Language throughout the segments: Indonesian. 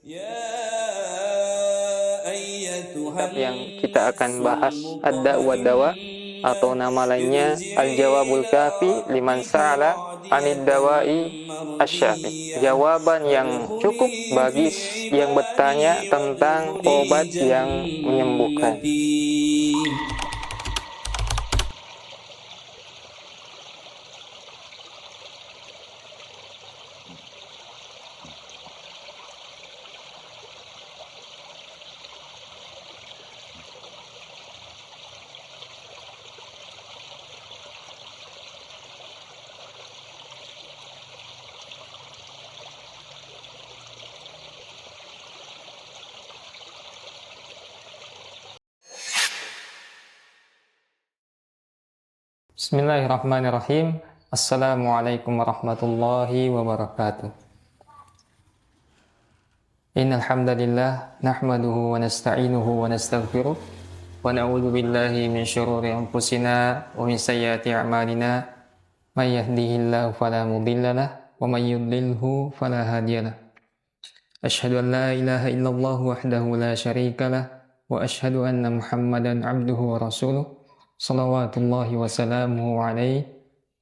Kitab yang kita akan bahas Ad-Da' wa Dawa, atau nama lainnya Al-Jawabul Kafi liman sa'ala anid dawa'i asyafi. Jawaban yang cukup bagi yang bertanya tentang obat yang menyembuhkan. Bismillahirrahmanirrahim. Assalamualaikum warahmatullahi wabarakatuh. Innal hamdalillah nahmaduhu wa nasta'inuhu wa nastaghfiruh wa na'udzu billahi min syururi anfusina wa min sayyiati a'malina. May yahdihillahu fala mudilla lahu wa may yudlilhu fala hadiyalah. Asyhadu an la ilaha illallah wahdahu la syarika lah wa asyhadu anna Muhammadan 'abduhu wa rasuluh. Salawatullahi wa salamuhu alaihi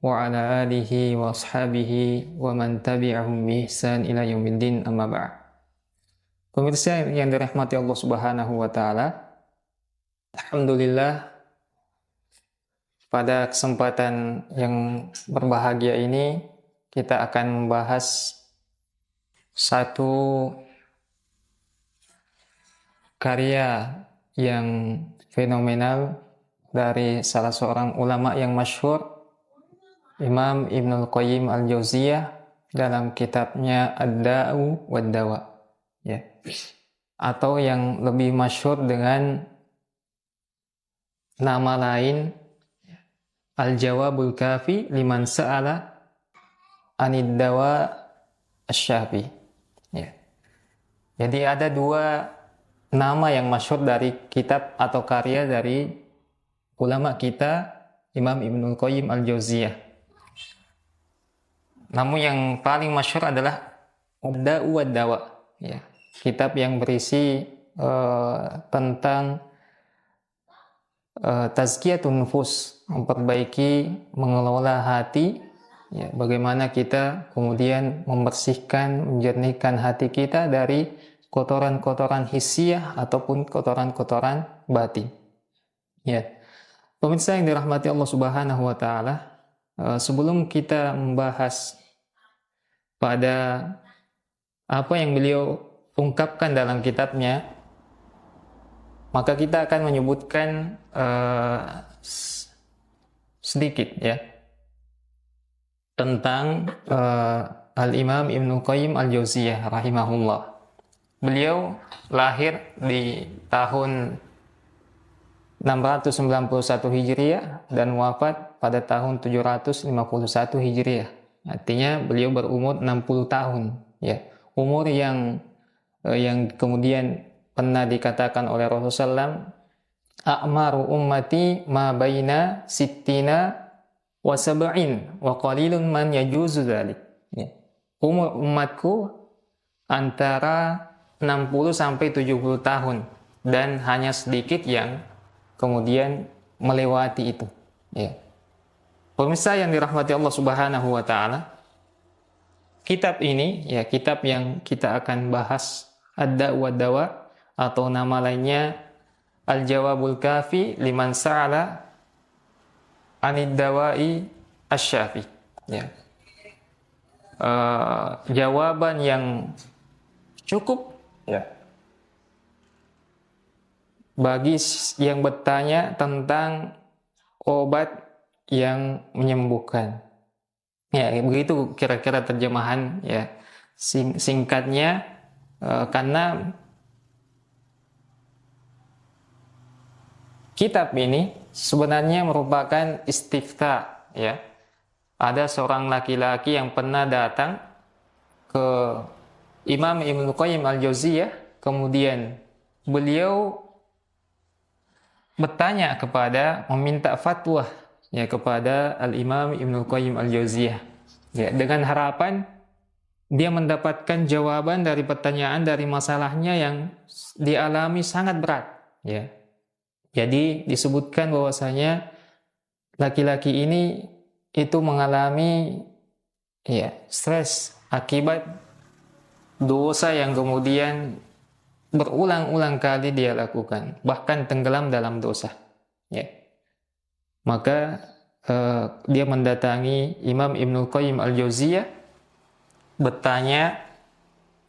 wa ala alihi wa ashabihi wa man tabi'ahum bi ihsan ila yaumiddin, amma ba'd. Pemirsa yang dirahmati Allah Subhanahu wa taala, alhamdulillah pada kesempatan yang berbahagia ini kita akan membahas satu karya yang fenomenal dari salah seorang ulama yang masyhur, Imam Ibnul Qayyim Al-Jauziyah, dalam kitabnya Ad-Da'u wa Dawa, ya, atau yang lebih masyhur dengan nama lain Al-Jawabul Kafi liman sa'ala anid dawa asyafi, ya. Jadi ada dua nama yang masyhur dari kitab atau karya dari ulama kita, Imam Ibnul Qayyim Al-Jauziyah. Namun yang paling masyhur adalah Ad-Da'u wa Dawa, ya. Kitab yang berisi tentang tazkiyatun nufus, memperbaiki, mengelola hati, ya, bagaimana kita kemudian membersihkan, menjernihkan hati kita dari kotoran-kotoran hissiyah ataupun kotoran-kotoran batin, ya. Pemirsa yang dirahmati Allah Subhanahu wa taala, sebelum kita membahas pada apa yang beliau ungkapkan dalam kitabnya, maka kita akan menyebutkan sedikit, ya, tentang Al-Imam Ibnul Qayyim Al-Jauziyah rahimahullah. Beliau lahir di tahun 691 Hijriah dan wafat pada tahun 751 Hijriah. Artinya beliau berumur 60 tahun, ya. Umur yang kemudian pernah dikatakan oleh Rasulullah SAW, a'maru ummati ma baina sittina wa sab'in wa qalilun man yajuzu dzalik. Ya. Umur umatku antara 60 sampai 70 tahun dan hanya sedikit yang kemudian melewati itu, ya. Pemirsa yang dirahmati Allah Subhanahu wa taala, kitab ini, ya, kitab yang kita akan bahas Ad-Da' wa Dawa, atau nama lainnya Al-Jawabul Kafi liman sa'ala anid dawa'i asyafi, ya. Jawaban yang cukup, ya, bagi yang bertanya tentang obat yang menyembuhkan. Ya, begitu kira-kira terjemahan, ya, singkatnya, karena kitab ini sebenarnya merupakan istifta, ya. Ada seorang laki-laki yang pernah datang ke Imam Ibnul Qayyim Al-Jauziyah, kemudian beliau bertanya meminta fatwa, ya, kepada Al-Imam Ibnul Qayyim Al-Jauziyah, ya, dengan harapan dia mendapatkan jawaban dari pertanyaan dari masalahnya yang dialami sangat berat, ya. Jadi disebutkan bahwasanya laki-laki ini itu mengalami ya stres akibat dosa yang kemudian berulang-ulang kali dia lakukan, bahkan tenggelam dalam dosa, ya. Maka dia mendatangi Imam Ibnul Qayyim Al-Jauziyah bertanya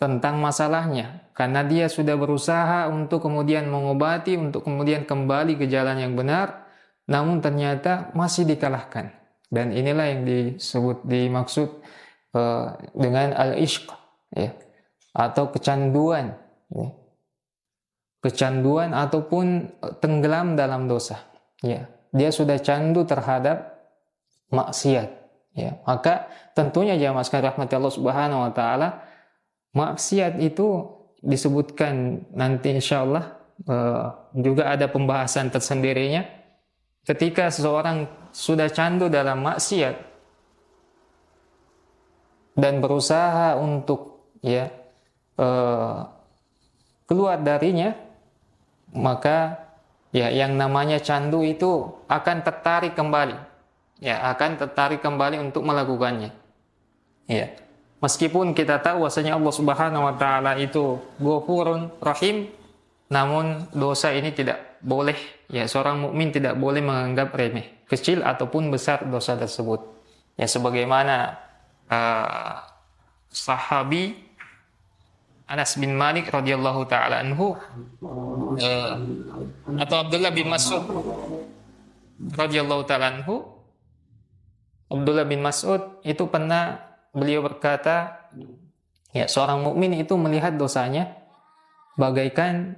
tentang masalahnya, karena dia sudah berusaha untuk kemudian mengobati, untuk kemudian kembali ke jalan yang benar, namun ternyata masih dikalahkan. Dan inilah yang dimaksud dengan al-ishq, ya, atau kecanduan, ya. Kecanduan ataupun tenggelam dalam dosa, ya. Dia sudah candu terhadap maksiat, ya. Maka tentunya jamaah sekalian rahmati Allah Subhanahu wa taala, maksiat itu disebutkan nanti insyaallah juga ada pembahasan tersendirinya. Ketika seseorang sudah candu dalam maksiat dan berusaha untuk ya keluar darinya, maka ya yang namanya candu itu akan tertarik kembali, ya akan tertarik kembali untuk melakukannya, ya. Meskipun kita tahu bahwasanya Allah Subhanahu wa taala itu Ghafurun Rahim, namun dosa ini tidak boleh, ya seorang mukmin tidak boleh menganggap remeh, kecil ataupun besar dosa tersebut. Ya sebagaimana sahabi Anas bin Malik radhiyallahu taala anhu atau Abdullah bin Mas'ud radhiyallahu taala anhu, Abdullah bin Mas'ud itu pernah beliau berkata, ya seorang mukmin itu melihat dosanya bagaikan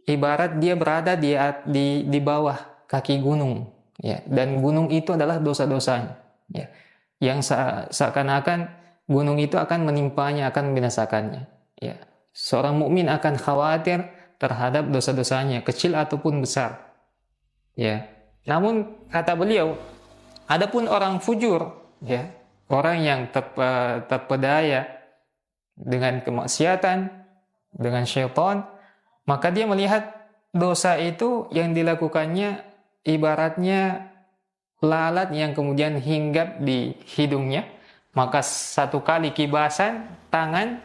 ibarat dia berada di bawah kaki gunung, ya, dan gunung itu adalah dosa-dosanya, ya, yang seakan-akan gunung itu akan menimpanya, akan membinasakannya, ya. Seorang mukmin akan khawatir terhadap dosa-dosanya, kecil ataupun besar, ya. Namun kata beliau, adapun orang fujur, ya, orang yang terpedaya dengan kemaksiatan, dengan syaitan, maka dia melihat dosa itu yang dilakukannya ibaratnya lalat yang kemudian hinggap di hidungnya, maka satu kali kibasan tangan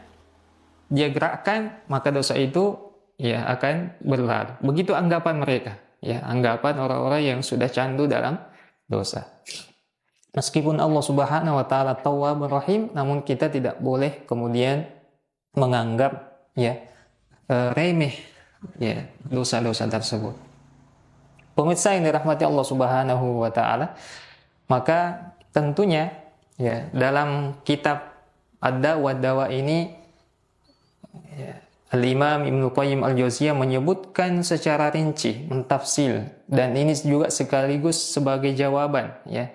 dia gerakkan, maka dosa itu ya akan berlalu. Begitu anggapan mereka, ya anggapan orang-orang yang sudah candu dalam dosa. Meskipun Allah Subhanahu wa taala Tawwabur Rahim, namun kita tidak boleh kemudian menganggap ya remeh ya dosa-dosa tersebut. Pemirsa yang dirahmati Allah Subhanahu wa taala, maka tentunya ya dalam kitab Ad-Dawa Dawa ini ya, Al-Imam Ibnul Qayyim Al-Jauziyah menyebutkan secara rinci, mentafsil, dan ini juga sekaligus sebagai jawaban, ya.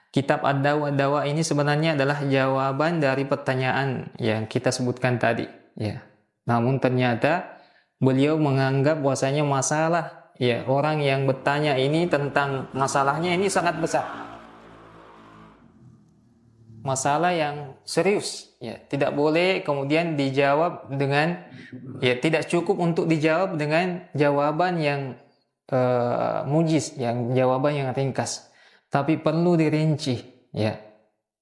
Kitab Ad-Dawa Dawa ini sebenarnya adalah jawaban dari pertanyaan yang kita sebutkan tadi, ya. Namun ternyata beliau menganggap bahwasanya masalah ya orang yang bertanya ini tentang masalahnya ini sangat besar. Masalah yang serius, ya, tidak boleh kemudian dijawab dengan ya tidak cukup untuk dijawab dengan jawaban yang mujiz, yang jawaban yang ringkas. Tapi perlu dirinci, ya.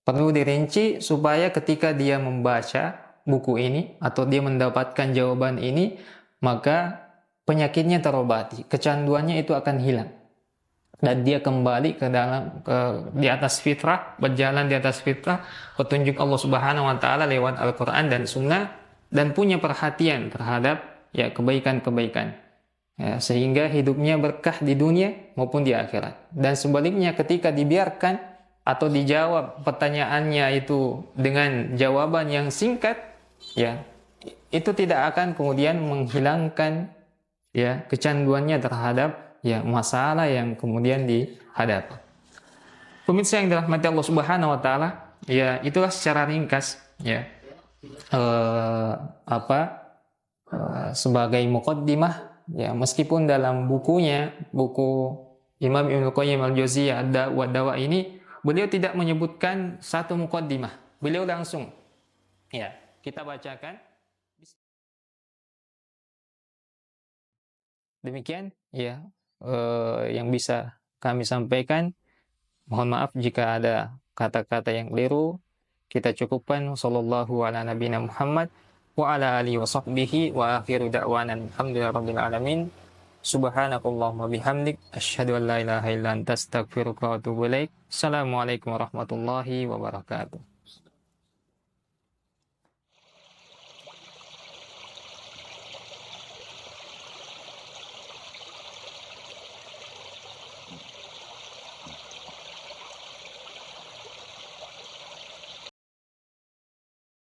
Perlu dirinci supaya ketika dia membaca buku ini atau dia mendapatkan jawaban ini, maka penyakitnya terobati, kecanduannya itu akan hilang. Dan dia kembali di atas fitrah, berjalan di atas fitrah, petunjuk Allah Subhanahu wa taala lewat Al-Qur'an dan Sunnah, dan punya perhatian terhadap ya kebaikan-kebaikan. Ya, sehingga hidupnya berkah di dunia maupun di akhirat. Dan sebaliknya ketika dibiarkan atau dijawab pertanyaannya itu dengan jawaban yang singkat, ya itu tidak akan kemudian menghilangkan ya kecanduannya terhadap ya masalah yang kemudian dihadapi. Pemirsa yang dirahmati Allah Subhanahu wa taala, ya itulah secara ringkas ya sebagai muqaddimah. Ya, meskipun dalam buku Imam Ibnul Qayyim Al-Jauziyah Ad-Dawa ini beliau tidak menyebutkan satu muqaddimah. Beliau langsung Ya, kita bacakan. Demikian ya yang bisa kami sampaikan. Mohon maaf jika ada kata-kata yang keliru. Kita cukupkan. Sallallahu ala nabiyina Muhammad wa ala alihi wa sahbihi wa akhiru da'wana alhamdulillahi rabbil alamin. Subhanakallahumma bihamdik asyhadu an la ilaha illa anta astaghfiruka wa atubu ilaik. Assalamualaikum warahmatullahi wabarakatuh.